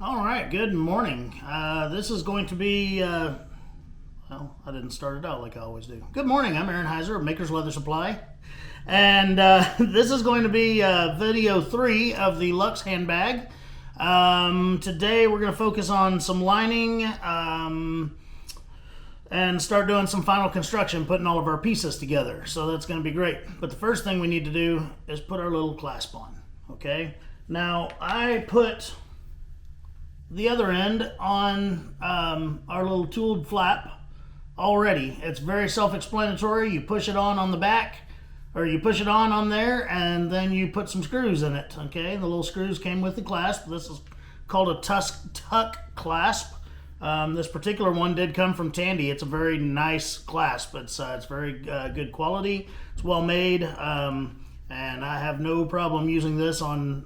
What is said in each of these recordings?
All right, good morning. This is going to be, well, I didn't start it out like I always do. Good morning, I'm Aaron Heiser of Maker's Leather Supply. And this is going to be video 3 of the Lux Handbag. Today we're going to focus on some lining and start doing some final construction, putting all of our pieces together. So that's going to be great. But the first thing we need to do is put our little clasp on, okay? Now, I put the other end on our little tooled flap already. It's very self-explanatory. You push it on the back, or you push it on there, and then you put some screws in it, okay? The little screws came with the clasp. This is called a tuck clasp. This particular one did come from Tandy. It's a very nice clasp. It's very good quality. It's well made, and I have no problem using this on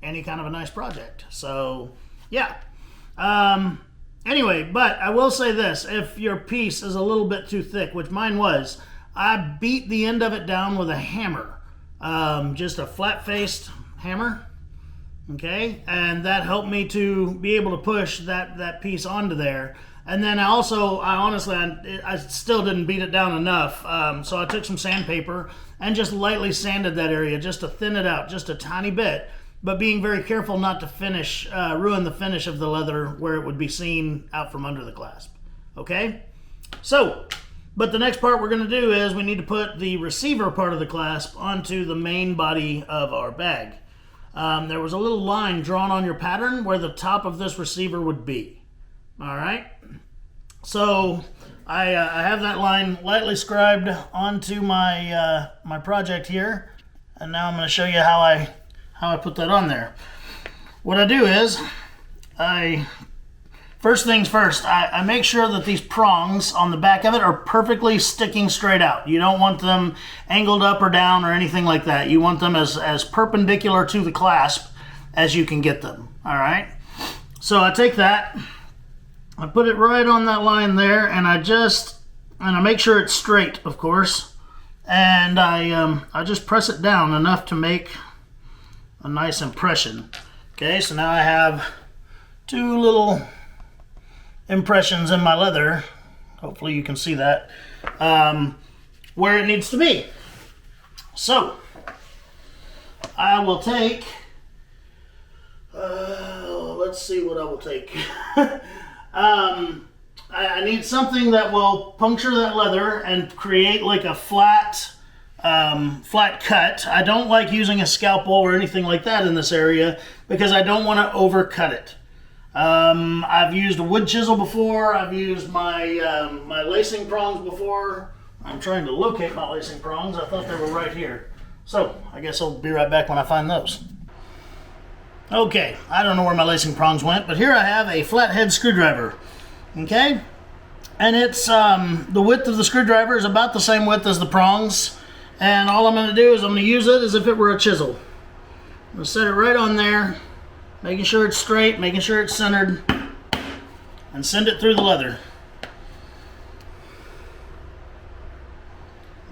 any kind of a nice project. So yeah. Anyway, but I will say this: if your piece is a little bit too thick, which mine was, I beat the end of it down with a hammer, just a flat-faced hammer. Okay, and that helped me to be able to push that piece onto there. And then I honestly still didn't beat it down enough, so I took some sandpaper and just lightly sanded that area just to thin it out just a tiny bit, but being very careful not to ruin the finish of the leather where it would be seen out from under the clasp. Okay, so but the next part we're going to do is we need to put the receiver part of the clasp onto the main body of our bag. There was a little line drawn on your pattern where the top of this receiver would be. All right, so I have that line lightly scribed onto my my project here, and now I'm going to show you how I put that on there. What I do is, first things first, I make sure that these prongs on the back of it are perfectly sticking straight out. You don't want them angled up or down or anything like that. You want them as perpendicular to the clasp as you can get them, all right? So I take that, I put it right on that line there, and I make sure it's straight, of course, and I just press it down enough to make a nice impression. Okay, so now I have two little impressions in my leather. Hopefully you can see that where it needs to be. So I will take let's see what I will take. I need something that will puncture that leather and create like a flat cut. I don't like using a scalpel or anything like that in this area because I don't want to overcut it. I've used a wood chisel before. I've used my my lacing prongs before. I'm trying to locate my lacing prongs. I thought they were right here. So I guess I'll be right back when I find those. Okay, I don't know where my lacing prongs went, but here I have a flathead screwdriver. Okay, and it's the width of the screwdriver is about the same width as the prongs. And all I'm going to do is I'm going to use it as if it were a chisel. I'm going to set it right on there, making sure it's straight, making sure it's centered, and send it through the leather.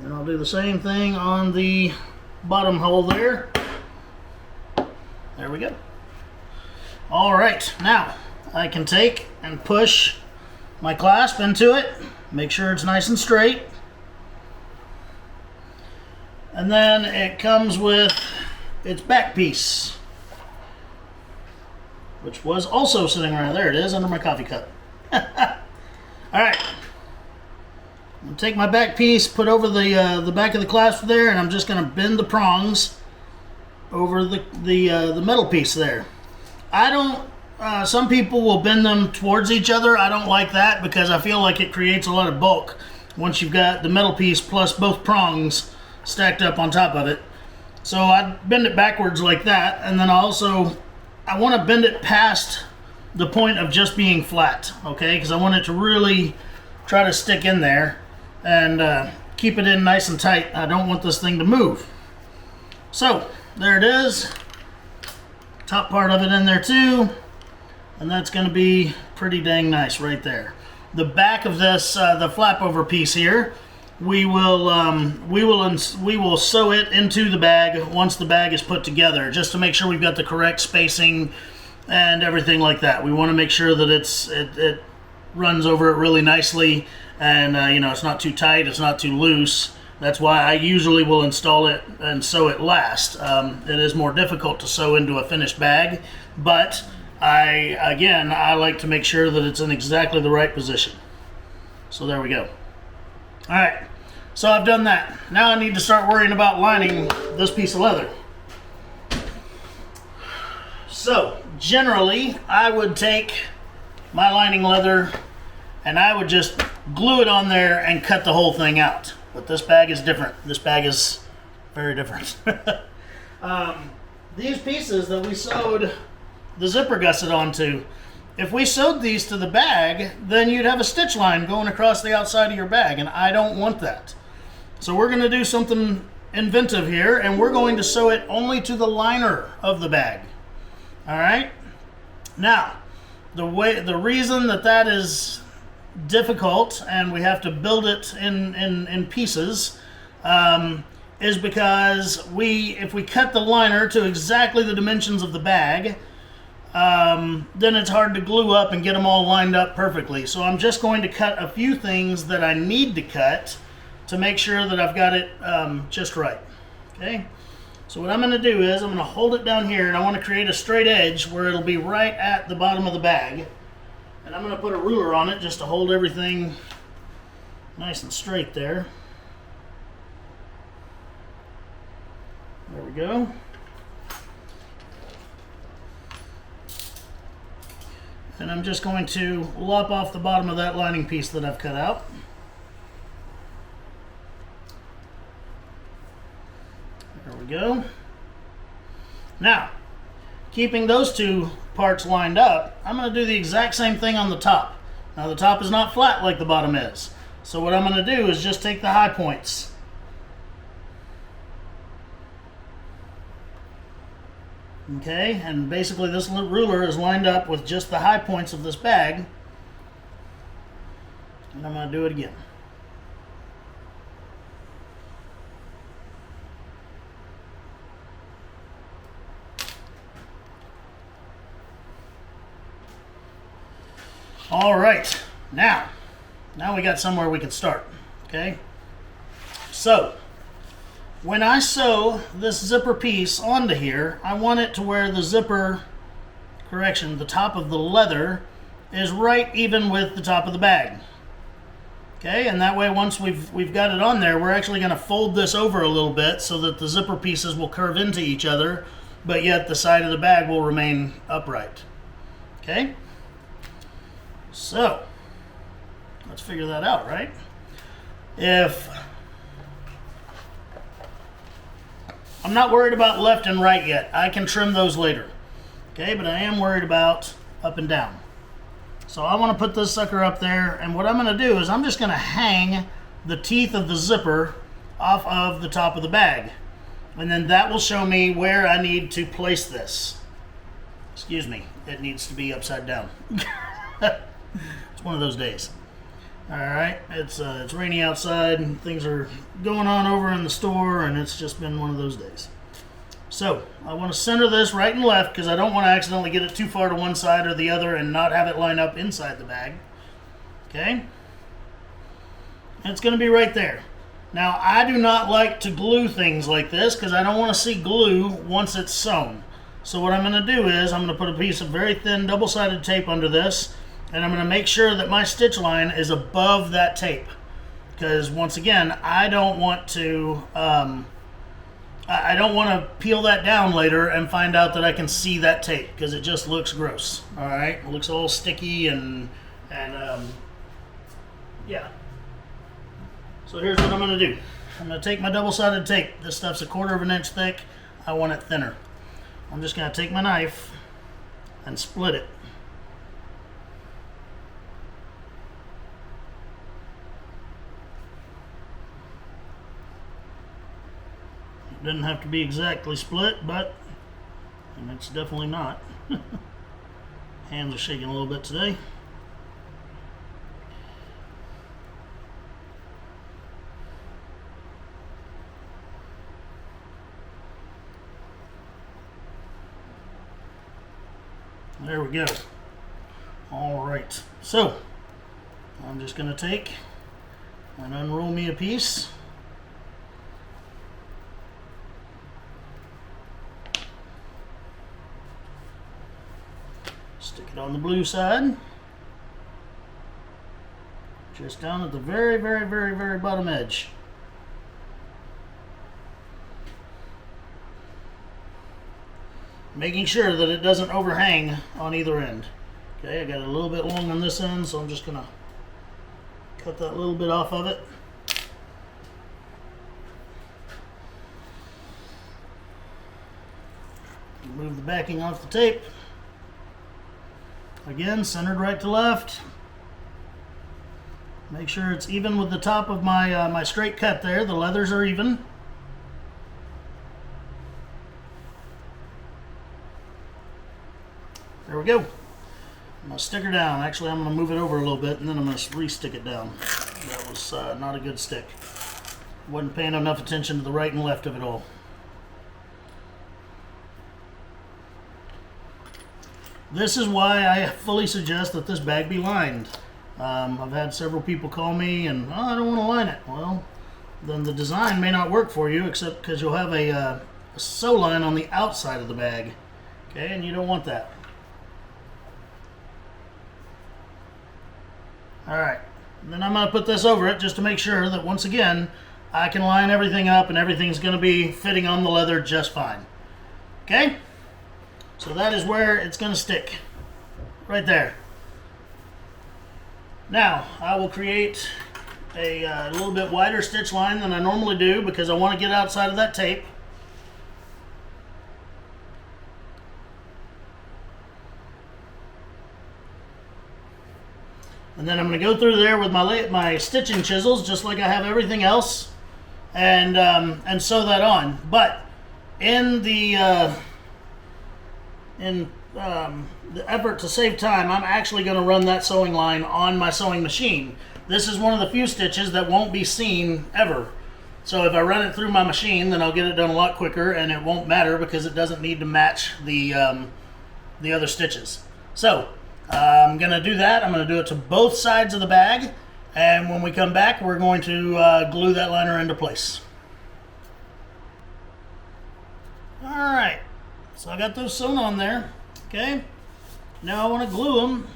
And I'll do the same thing on the bottom hole there. There we go. All right, now I can take and push my clasp into it, make sure it's nice and straight. And then it comes with its back piece, which was also sitting right there. It is under my coffee cup. All right, I'm gonna take my back piece, put over the back of the clasp there, and I'm just gonna bend the prongs over the metal piece there. I don't. Some people will bend them towards each other. I don't like that because I feel like it creates a lot of bulk once you've got the metal piece plus both prongs stacked up on top of it. So I bend it backwards like that, and then I want to bend it past the point of just being flat, okay? Because I want it to really try to stick in there and keep it in nice and tight. I don't want this thing to move. So there it is, top part of it in there too, and that's going to be pretty dang nice right there. The back of this, the flap over piece here, we will sew it into the bag once the bag is put together, just to make sure we've got the correct spacing and everything like that. We want to make sure that it runs over it really nicely, and you know, it's not too tight, it's not too loose. That's why I usually will install it and sew it last. It is more difficult to sew into a finished bag, but I like to make sure that it's in exactly the right position. So there we go. All right, so I've done that. Now I need to start worrying about lining this piece of leather. So generally, I would take my lining leather and I would just glue it on there and cut the whole thing out. But this bag is different. This bag is very different. These pieces that we sewed the zipper gusset onto, if we sewed these to the bag, then you'd have a stitch line going across the outside of your bag, and I don't want that. So we're going to do something inventive here, and we're going to sew it only to the liner of the bag. All right? Now, the reason that is difficult and we have to build it in pieces is because if we cut the liner to exactly the dimensions of the bag, then it's hard to glue up and get them all lined up perfectly. So I'm just going to cut a few things that I need to cut to make sure that I've got it just right. Okay, so what I'm going to do is I'm going to hold it down here, and I want to create a straight edge where it'll be right at the bottom of the bag. And I'm going to put a ruler on it just to hold everything nice and straight there. There we go. And I'm just going to lop off the bottom of that lining piece that I've cut out. There we go. Now, keeping those two parts lined up, I'm going to do the exact same thing on the top. Now the top is not flat like the bottom is. So what I'm going to do is just take the high points. Okay, and basically this ruler is lined up with just the high points of this bag. And I'm going to do it again. All right, now we got somewhere we can start, okay? So, when I sew this zipper piece onto here, I want it to where the zipper, the top of the leather is right even with the top of the bag. Okay, and that way once we've got it on there, we're actually going to fold this over a little bit so that the zipper pieces will curve into each other, but yet the side of the bag will remain upright. Okay? So, let's figure that out, right? I'm not worried about left and right yet. I can trim those later. Okay, but I am worried about up and down. So I want to put this sucker up there, and what I'm going to do is I'm just going to hang the teeth of the zipper off of the top of the bag. And then that will show me where I need to place this. Excuse me, it needs to be upside down. It's one of those days. All right, it's rainy outside and things are going on over in the store, and it's just been one of those days. So I want to center this right and left because I don't want to accidentally get it too far to one side or the other and not have it line up inside the bag. Okay, and it's going to be right there. Now I do not like to glue things like this because I don't want to see glue once it's sewn. So what I'm going to do is I'm going to put a piece of very thin double-sided tape under this, and I'm going to make sure that my stitch line is above that tape. Because once again, I don't want to peel that down later and find out that I can see that tape, because it just looks gross. All right, it looks all sticky and yeah. So here's what I'm going to do. I'm going to take my double-sided tape. This stuff's 1/4 inch thick. I want it thinner. I'm just going to take my knife and split it. It doesn't have to be exactly split, but and it's definitely not. Hands are shaking a little bit today. we go. All right, so I'm just going to take and unroll me a piece. Stick it on the blue side. Just down at the very, very, very, very bottom edge. Making sure that it doesn't overhang on either end. Okay, I got it a little bit long on this end, so I'm just gonna cut that little bit off of it. Move the backing off the tape. Again, centered right to left. Make sure it's even with the top of my my straight cut there. The leathers are even. There we go. I'm going to stick her down. Actually, I'm going to move it over a little bit, and then I'm going to re-stick it down. That was not a good stick. Wasn't paying enough attention to the right and left of it all. This is why I fully suggest that this bag be lined. I've had several people call me and, oh, I don't want to line it. Well, then the design may not work for you, except because you'll have a sew line on the outside of the bag. Okay, and you don't want that. Alright, then I'm going to put this over it just to make sure that once again I can line everything up and everything's going to be fitting on the leather just fine. Okay? So that is where it's going to stick. Right there. Now, I will create a little bit wider stitch line than I normally do because I want to get outside of that tape. And then I'm going to go through there with my stitching chisels, just like I have everything else, and sew that on. But in the effort to save time, I'm actually going to run that sewing line on my sewing machine. This is one of the few stitches that won't be seen ever. So if I run it through my machine, then I'll get it done a lot quicker, and it won't matter because it doesn't need to match the other stitches. So I'm going to do that. I'm going to do it to both sides of the bag, and when we come back, we're going to glue that liner into place. Alright, so I got those sewn on there. Okay, now I want to glue them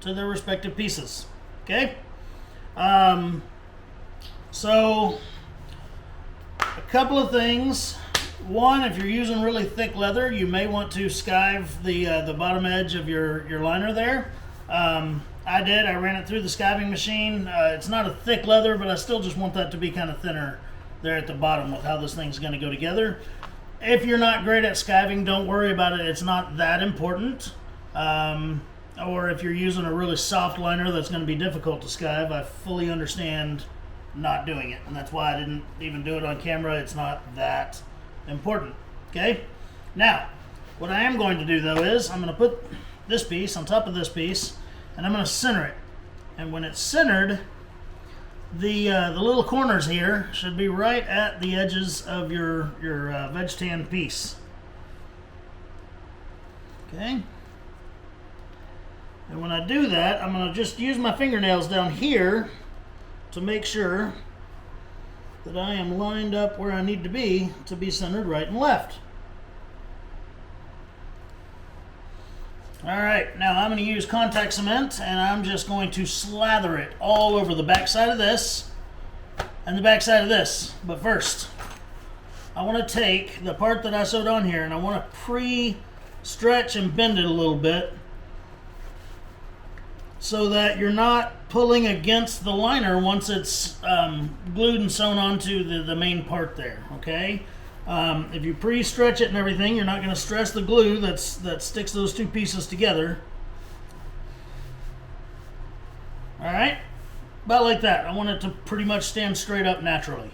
to their respective pieces. Okay, so a couple of things. One, if you're using really thick leather, you may want to skive the bottom edge of your liner there. I did. I ran it through the skiving machine. It's not a thick leather, but I still just want that to be kind of thinner there at the bottom with how this thing's going to go together. If you're not great at skiving, don't worry about it. It's not that important. Or if you're using a really soft liner that's going to be difficult to skive, I fully understand not doing it. And that's why I didn't even do it on camera. It's not that important. Okay? Now, what I am going to do though is I'm going to put this piece on top of this piece, and I'm going to center it. And when it's centered, the little corners here should be right at the edges of your veg tan piece. Okay? And when I do that, I'm going to just use my fingernails down here to make sure that I am lined up where I need to be centered right and left. Alright, now I'm going to use contact cement, and I'm just going to slather it all over the back side of this and the back side of this. But first, I want to take the part that I sewed on here and I want to pre-stretch and bend it a little bit so that you're not pulling against the liner once it's glued and sewn onto the main part there, okay? If you pre-stretch it and everything, you're not going to stress the glue that sticks those two pieces together. Alright? About like that. I want it to pretty much stand straight up naturally.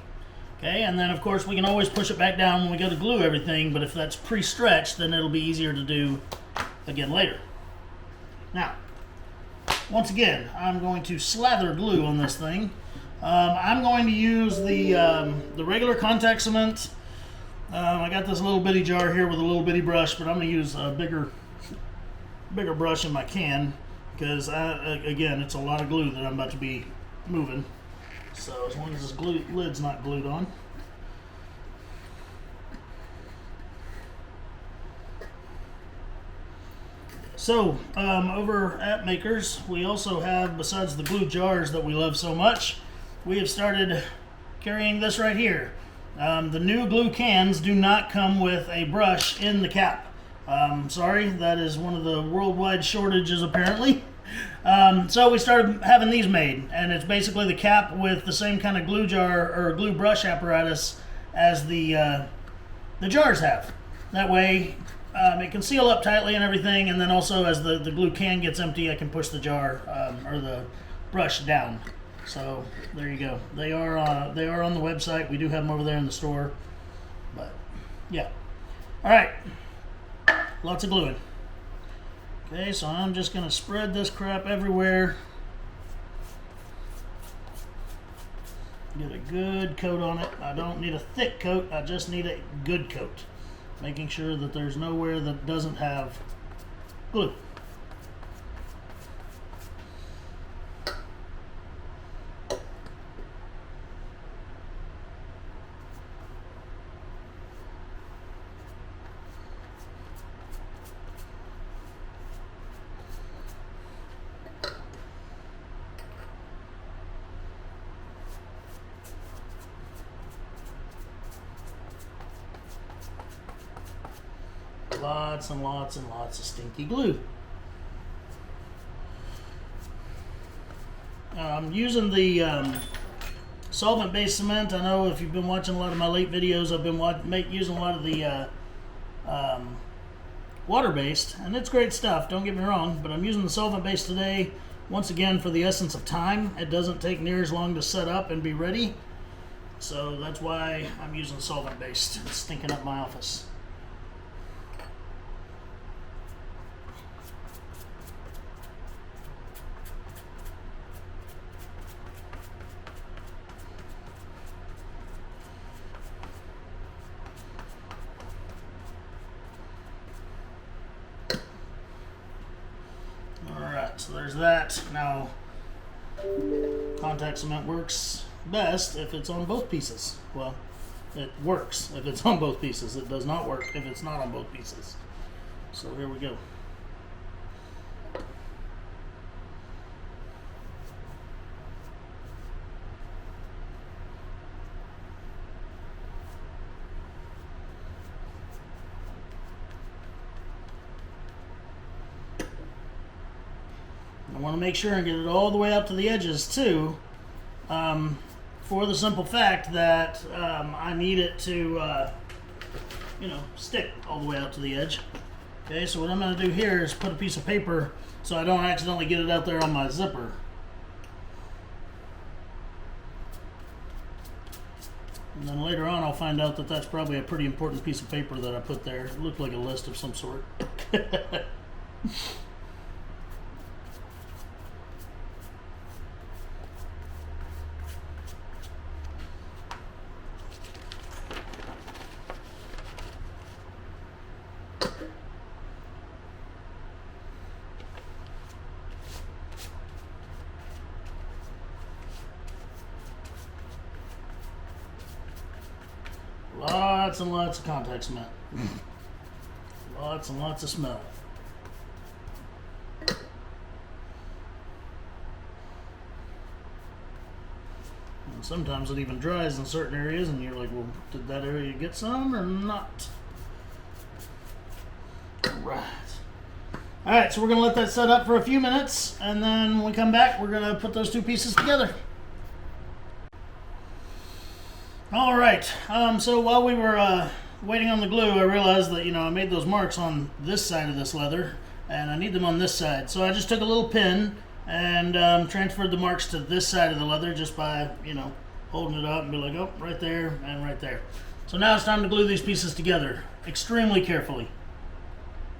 Okay, and then of course we can always push it back down when we go to glue everything, but if that's pre-stretched, then it'll be easier to do again later. Now, once again, I'm going to slather glue on this thing. I'm going to use the regular contact cement. I got this little bitty jar here with a little bitty brush, but I'm going to use a bigger bigger brush in my can because, again, it's a lot of glue that I'm about to be moving. So as long as this lid's not glued on. So, over at Makers, we also have, besides the glue jars that we love so much, we have started carrying this right here. The new glue cans do not come with a brush in the cap. Sorry, that is one of the worldwide shortages apparently. So we started having these made, and it's basically the cap with the same kind of glue jar or glue brush apparatus as the jars have. That way, it can seal up tightly and everything, and then also as the glue can gets empty, I can push the jar or the brush down. So there you go. They are on the website. We do have them over there in the store. But yeah. All right. Lots of gluing. Okay, so I'm just going to spread this crap everywhere. Get a good coat on it. I don't need a thick coat. I just need a good coat. Making sure that there's nowhere that doesn't have glue. Lots and lots and lots of stinky glue. I'm using the solvent-based cement. I know if you've been watching a lot of my late videos, I've been using a lot of the water-based, and it's great stuff, don't get me wrong, but I'm using the solvent-based today, once again, for the essence of time. It doesn't take near as long to set up and be ready, so that's why I'm using solvent-based. It's stinking up my office. So there's that. Now, contact cement works best if it's on both pieces. Well, it works if it's on both pieces. It does not work if it's not on both pieces. So here we go. I want to make sure and get it all the way up to the edges too, for the simple fact that I need it to, stick all the way out to the edge. Okay, so what I'm going to do here is put a piece of paper so I don't accidentally get it out there on my zipper. And then later on I'll find out that that's probably a pretty important piece of paper that I put there. It looked like a list of some sort. Lots and lots of contact cement. Lots and lots of smell. And sometimes it even dries in certain areas and you're like, well, did that area get some or not? Alright. Alright, so we're going to let that set up for a few minutes, and then when we come back, we're going to put those two pieces together. All right, so while we were waiting on the glue, I realized that, I made those marks on this side of this leather, and I need them on this side. So I just took a little pin and transferred the marks to this side of the leather just by, holding it up and be like, oh, right there and right there. So now it's time to glue these pieces together extremely carefully.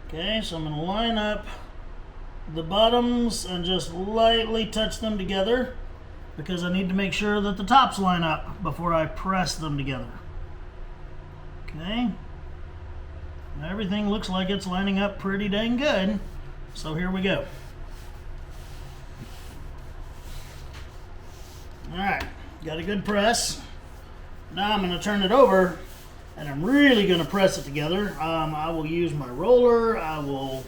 Okay, so I'm going to line up the bottoms and just lightly touch them together, because I need to make sure that the tops line up before I press them together. Okay. Everything looks like it's lining up pretty dang good. So here we go. All right, got a good press. Now I'm going to turn it over, and I'm really going to press it together. I will use my roller. I will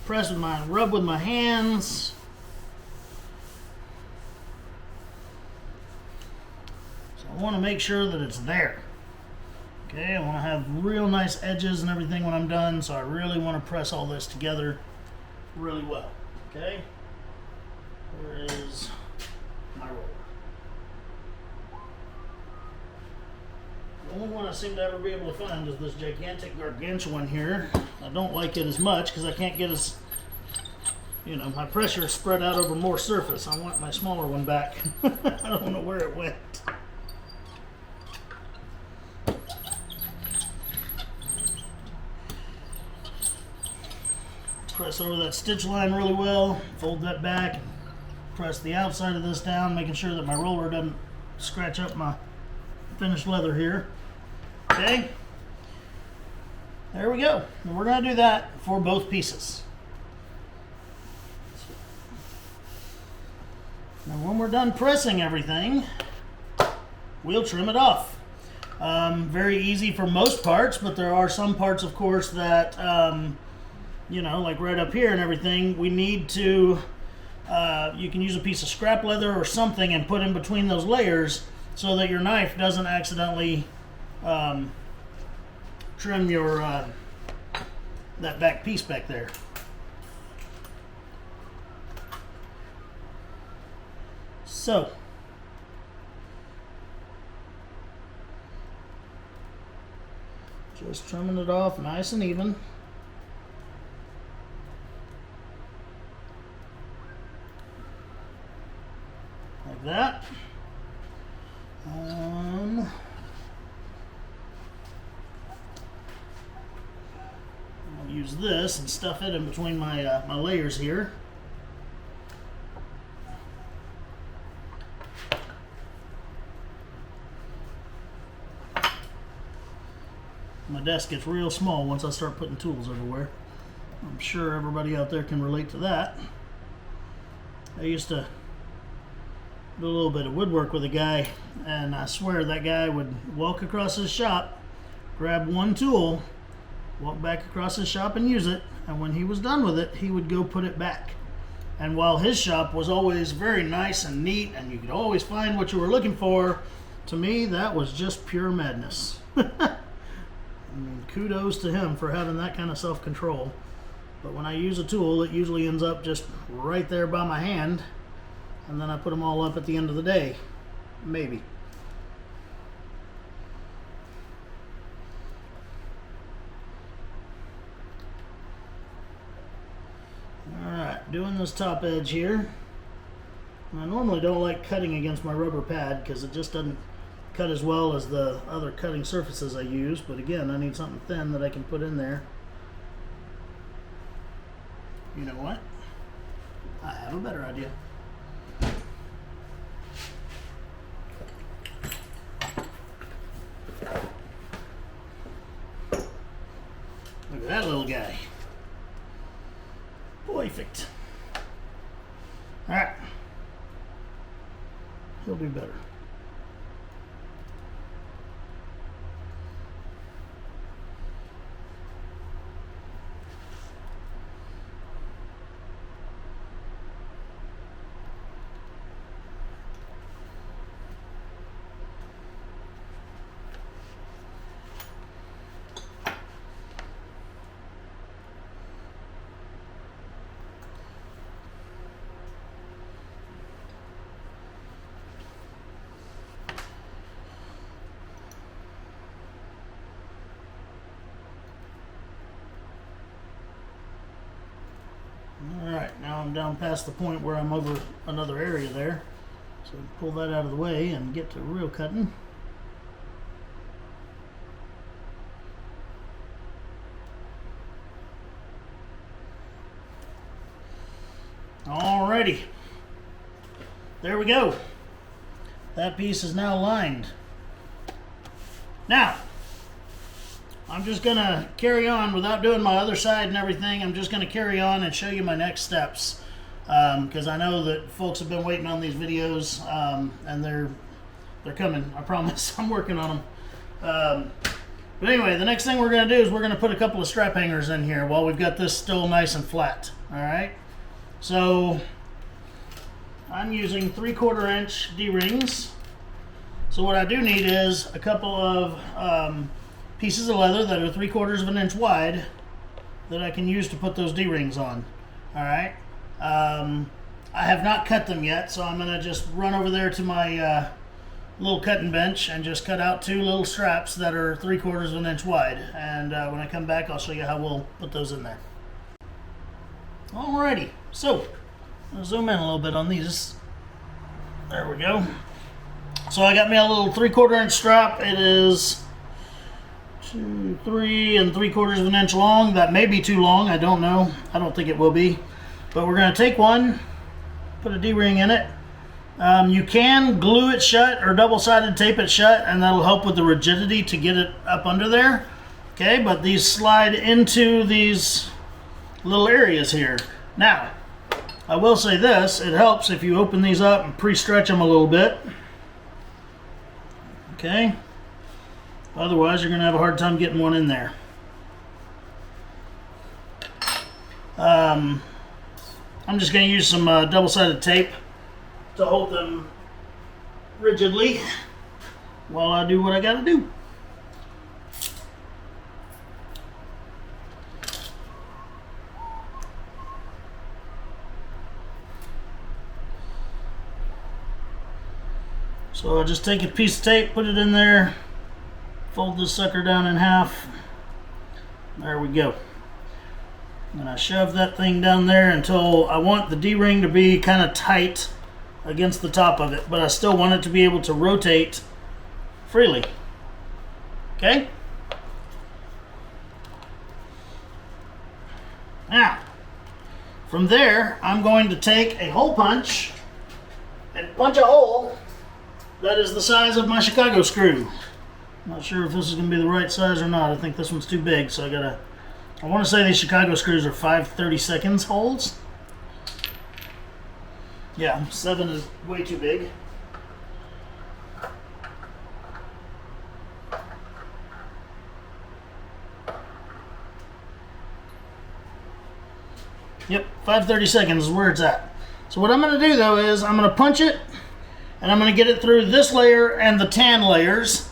rub with my hands. So I want to make sure that it's there. Okay, I want to have real nice edges and everything when I'm done, so I really want to press all this together really well. Okay, where is my roller? The only one I seem to ever be able to find is this gigantic gargantuan here. I don't like it as much because I can't get as, you know, my pressure is spread out over more surface. I want my smaller one back. I don't know where it went. Press over that stitch line really well, fold that back, press the outside of this down, making sure that my roller doesn't scratch up my finished leather here. Okay, there we go. And we're going to do that for both pieces. Now when we're done pressing everything, we'll trim it off. Very easy for most parts, but there are some parts, of course, that you know, like right up here and everything, we need to, you can use a piece of scrap leather or something and put in between those layers so that your knife doesn't accidentally trim your, that back piece back there. So, just trimming it off nice and even. Like that. I'll use this and stuff it in between my my layers here. My desk gets real small once I start putting tools everywhere. I'm sure everybody out there can relate to that. I used to do a little bit of woodwork with a guy, and I swear that guy would walk across his shop, grab one tool, walk back across his shop and use it, and when he was done with it, he would go put it back. And while his shop was always very nice and neat, and you could always find what you were looking for, to me, that was just pure madness. I mean, kudos to him for having that kind of self-control. But when I use a tool, it usually ends up just right there by my hand, and then I put them all up at the end of the day. Maybe. Alright, doing this top edge here. I normally don't like cutting against my rubber pad because it just doesn't cut as well as the other cutting surfaces I use, but again, I need something thin that I can put in there. You know what? I have a better idea. Look at that little guy. Perfect. Alright. He'll be better. Alright, now I'm down past the point where I'm over another area there. So pull that out of the way and get to real cutting. Alrighty. There we go. That piece is now lined. Now, I'm just gonna carry on without doing my other side and everything. I'm just gonna carry on and show you my next steps, because I know that folks have been waiting on these videos, and they're coming. I promise. I'm working on them. But anyway, the next thing we're gonna do is we're gonna put a couple of strap hangers in here while we've got this still nice and flat. All right. So I'm using 3/4 inch D-rings. So what I do need is a couple of pieces of leather that are 3/4 of an inch wide that I can use to put those D-rings on. All right. I have not cut them yet, so I'm gonna just run over there to my little cutting bench and just cut out 2 little straps that are 3/4 of an inch wide. And when I come back, I'll show you how we'll put those in there. Alrighty, so I'll zoom in a little bit on these. There we go. So I got me a little 3/4 inch strap. It is 3 3/4 of an inch long. That may be too long, I don't know. I don't think it will be. But we're gonna take one, put a D-ring in it. You can glue it shut or double-sided tape it shut, and that'll help with the rigidity to get it up under there. Okay, but these slide into these little areas here. Now, I will say this, it helps if you open these up and pre-stretch them a little bit. Okay, otherwise you're going to have a hard time getting one in there. I'm just going to use some double-sided tape to hold them rigidly while I do what I got to do. So I'll just take a piece of tape, put it in there, fold this sucker down in half. There we go. And I shove that thing down there until I want the D-ring to be kind of tight against the top of it, but I still want it to be able to rotate freely. Okay? Now, from there, I'm going to take a hole punch and punch a hole that is the size of my Chicago screw. I'm not sure if this is going to be the right size or not. I think this one's too big, so I want to say these Chicago screws are 5/32 holes. Yeah, 7 is way too big. Yep, 5/32 is where it's at. So what I'm going to do though is I'm going to punch it, and I'm going to get it through this layer and the tan layers.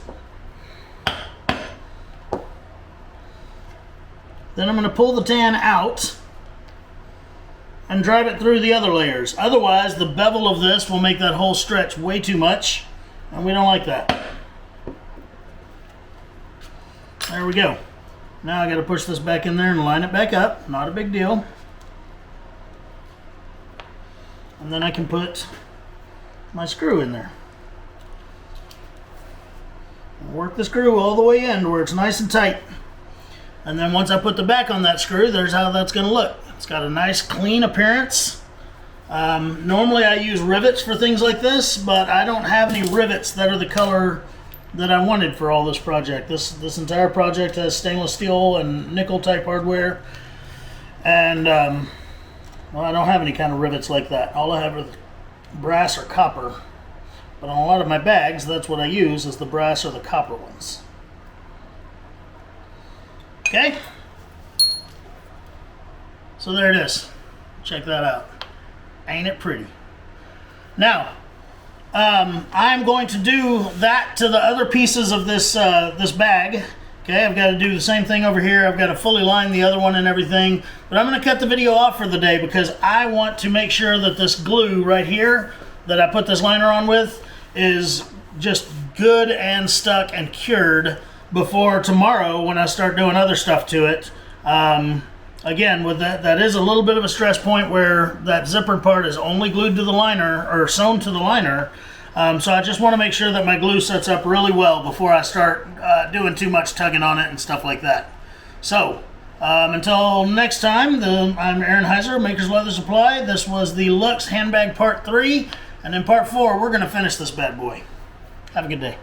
Then I'm going to pull the tan out and drive it through the other layers. Otherwise, the bevel of this will make that whole stretch way too much, and we don't like that. There we go. Now I got to push this back in there and line it back up. Not a big deal. And then I can put my screw in there. Work the screw all the way in to where it's nice and tight. And then once I put the back on that screw, there's how that's going to look. It's got a nice clean appearance. Normally I use rivets for things like this, but I don't have any rivets that are the color that I wanted for all this project. This entire project has stainless steel and nickel type hardware. And well, I don't have any kind of rivets like that. All I have are brass or copper. But on a lot of my bags, that's what I use, is the brass or the copper ones. Okay? So there it is. Check that out. Ain't it pretty? Now, I'm going to do that to the other pieces of this this bag. Okay, I've got to do the same thing over here. I've got to fully line the other one and everything. But I'm going to cut the video off for the day because I want to make sure that this glue right here that I put this liner on with is just good and stuck and cured before tomorrow when I start doing other stuff to it. Again, with that is a little bit of a stress point where that zipper part is only glued to the liner or sewn to the liner. So I just want to make sure that my glue sets up really well before I start doing too much tugging on it and stuff like that. So until next time, I'm Aaron Heiser, Maker's Leather Supply. This was the Lux Handbag Part 3, and in Part 4 we're going to finish this bad boy. Have a good day.